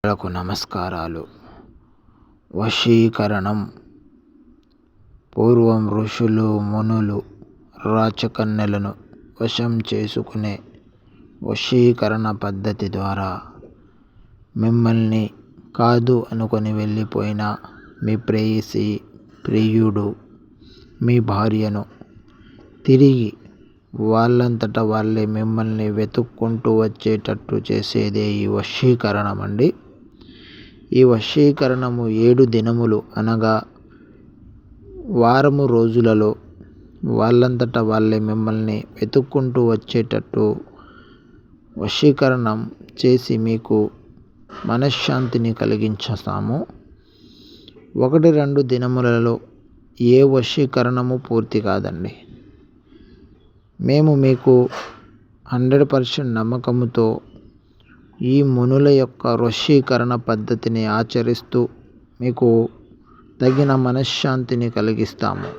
లకు నమస్కారాలు. వశీకరణం. పూర్వం ఋషులు మునులు రాచకన్యలను వశం చేసుకునే వశీకరణ పద్ధతి ద్వారా మిమ్మల్ని కాదు అనుకొని వెళ్ళిపోయిన మీ ప్రేయసి, ప్రియుడు, మీ భార్యను తిరిగి వాళ్ళంతట వాళ్ళే మిమ్మల్ని వెతుక్కుంటూ వచ్చేటట్టు చేసేదే ఈ వశీకరణం అండి. ఈ వశీకరణము 7 దినములు అనగా వారము రోజులలో వాళ్ళంతట వాళ్ళే మిమ్మల్ని వెతుక్కుంటూ వచ్చేటట్టు వశీకరణం చేసి మీకు మనశ్శాంతిని కలిగించేస్తాము. 1-2 దినములలో ఏ వశీకరణము పూర్తి కాదండి. మేము మీకు 100% నమ్మకముతో ఈ మునుల యొక్క వశీకరణ పద్ధతిని ఆచరిస్తూ మీకు తగిన మనశ్శాంతిని కలిగిస్తాము.